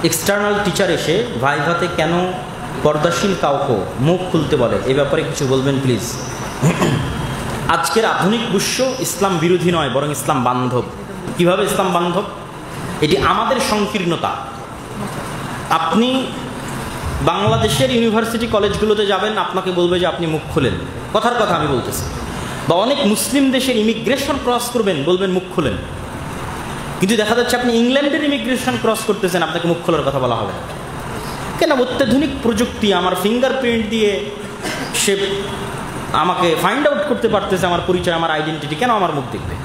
External teacher এসে ভাইভাতে কেন পর্দাশীল কাউকে মুখ খুলতে বলে, এ ব্যাপারে কিছু বলবেন প্লিজ। আজকের আধুনিক বিশ্ব ইসলাম বিরোধী নয়, বরং ইসলাম বান্ধব। কিভাবে ইসলাম বান্ধব? এটি আমাদের সংকীর্ণতা। আপনি বাংলাদেশের ইউনিভার্সিটি কলেজগুলোতে যাবেন, আপনাকে বলবে যে আপনি মুখ খোলেন, কথার কথা আমি বলতেছি। বা অনেক মুসলিম দেশের ইমিগ্রেশন ক্রস করবেন, বলবেন মুখ খোলেন। কিন্তু দেখা যাচ্ছে আপনি ইংল্যান্ডের ইমিগ্রেশন ক্রস করতেছেন, আপনাকে মুখ খোলার কথা বলা হবে। কেন? অত্যাধুনিক প্রযুক্তি, আমার ফিঙ্গারপ্রিন্ট দিয়ে সে আমাকে ফাইন্ড আউট করতে পারতেছে আমার পরিচয়, আমার আইডেন্টিটি, কেন আমার মুখ দেখবে?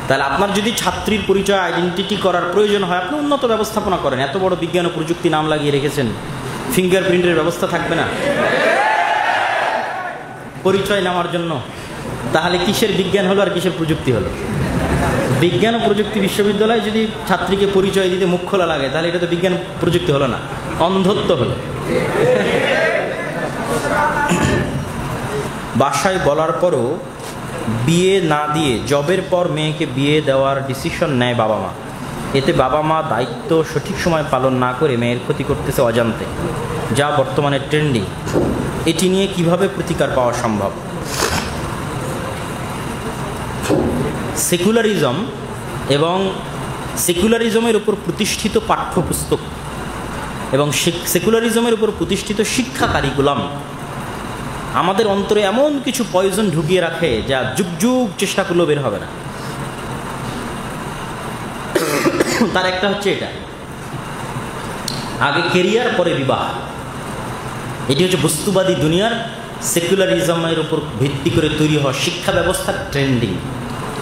তাহলে আপনার যদি ছাত্রীর পরিচয় আইডেন্টিটি করার প্রয়োজন হয়, আপনি উন্নত ব্যবস্থাপনা করেন। এত বড় বিজ্ঞান ও প্রযুক্তি নাম লাগিয়ে রেখেছেন, ফিঙ্গারপ্রিন্টের ব্যবস্থা থাকবে না পরিচয় নেওয়ার জন্য? তাহলে কিসের বিজ্ঞান হলো আর কিসের প্রযুক্তি হলো? বিজ্ঞান ও প্রযুক্তি বিশ্ববিদ্যালয়ে যদি ছাত্রীকে পরিচয় দিতে মুখ খোলা লাগে, তাহলে এটা তো বিজ্ঞান প্রযুক্তি হলো না, অন্ধত্ব হলো। বাসায় বলার পরও বিয়ে না দিয়ে জবের পর মেয়েকে বিয়ে দেওয়ার ডিসিশন নেয় বাবা মা। এতে বাবা মা দায়িত্ব সঠিক সময় পালন না করে মেয়ের ক্ষতি করতেছে অজান্তে, যা বর্তমানে ট্রেন্ডিং। এটি নিয়ে কিভাবে প্রতিকার পাওয়া সম্ভব? সেকুলারিজম এবং সেকুলারিজমের উপর প্রতিষ্ঠিত পাঠ্যপুস্তক এবং সেকুলারিজমের উপর প্রতিষ্ঠিত শিক্ষা কারিকুলাম আমাদের অন্তরে এমন কিছু পয়জন ঢুকিয়ে রাখে, যা যুগ যুগ চেষ্টা করলেও বের হবে না। তার একটা হচ্ছে এটা, আগে কেরিয়ার পরে বিবাহ। এটি হচ্ছে বস্তুবাদী দুনিয়ার সেকুলারিজমের উপর ভিত্তি করে তৈরি হওয়া শিক্ষা ব্যবস্থার ট্রেন্ডিং।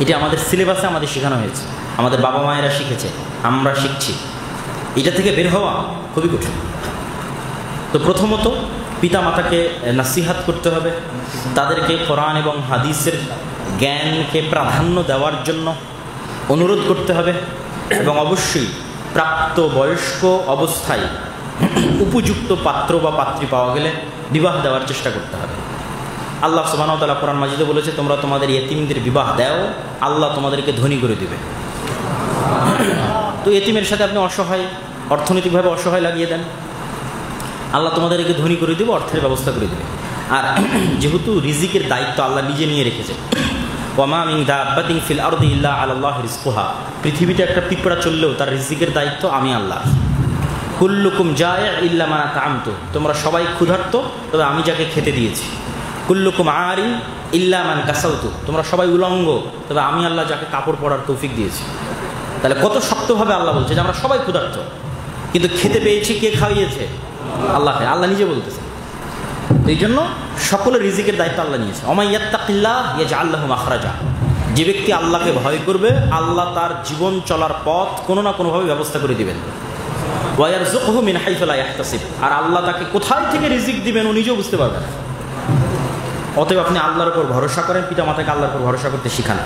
এটি আমাদের সিলেবাসে আমাদের শেখানো হয়েছে, আমাদের বাবা মায়েরা শিখেছে, আমরা শিখছি। এটা থেকে বের হওয়া খুবই কঠিন। তো প্রথমত পিতামাতাকে নাসিহাত করতে হবে, তাদেরকে কোরআন এবং হাদিসের জ্ঞানকে প্রাধান্য দেওয়ার জন্য অনুরোধ করতে হবে, এবং অবশ্যই প্রাপ্ত বয়স্ক অবস্থায় উপযুক্ত পাত্র বা পাত্রী পাওয়া গেলে বিবাহ দেওয়ার চেষ্টা করতে হবে। আল্লাহ সুবহানাহু ওয়া তাআলা কোরআন মাজিদে বলেছে, তোমরা তোমাদের ইয়েতিমদের বিবাহ দাও, আল্লাহ তোমাদেরকে ধনী করে দিবে। তো ইয়েতিমের সাথে আপনি অসহায়, অর্থনৈতিকভাবে অসহায় লাগিয়ে দেন, আল্লাহ তোমাদেরকে ধনী করে দেবে, অর্থের ব্যবস্থা করে দেবে। আর যেহেতু রিজিকের দায়িত্ব আল্লাহ নিজে নিয়ে রেখেছে, ওয়ামা মিন দাব্বাতিন ফিল আরদি ইল্লা আলাল্লাহি রিজকুহা, পৃথিবীতে একটা পিঁপড়া চললেও তার রিজিকের দায়িত্ব আমি আল্লাহ। কুল্লুকুম জায়ে ইল্লা মান আতআমতু, তোমরা সবাই ক্ষুধার্ত, তবে আমি যাকে খেতে দিয়েছি। কুল্লুকুম আরিন ইল্লা মান কাসাউতু, তোমরা সবাই উলঙ্গ, তবে আমি আল্লাহ যাকে কাপড় পরার তৌফিক দিয়েছি। তাহলে কত শক্তভাবে আল্লাহ বলছে যে আমরা সবাই ক্ষুধার্ত, কিন্তু খেতে পেয়েছি কে খাইয়েছে? আল্লাহকে। আল্লাহ নিজে বলতেছে। এই জন্য সকলের রিজিকের দায়িত্ব আল্লাহ নিয়েছে। ওমা ইয়াত্তাকিল্লাহ ইয়াজআল লাহু মাখরাজা, যে ব্যক্তি আল্লাহকে ভয় করবে, আল্লাহ তার জীবন চলার পথ কোনো না কোনোভাবে ব্যবস্থা করে দিবেন। ওয়া ইয়ারযুকহু মিন হাইসু লা ইয়াহতাসিব, আর আল্লাহ তাকে কোথায় থেকে রিজিক দিবেন ও নিজেও বুঝতে পারবে না। অতএব আপনি আল্লাহর উপর ভরসা করেন, পিতামাতাকে আল্লাহর উপর ভরসা করতে শিখান।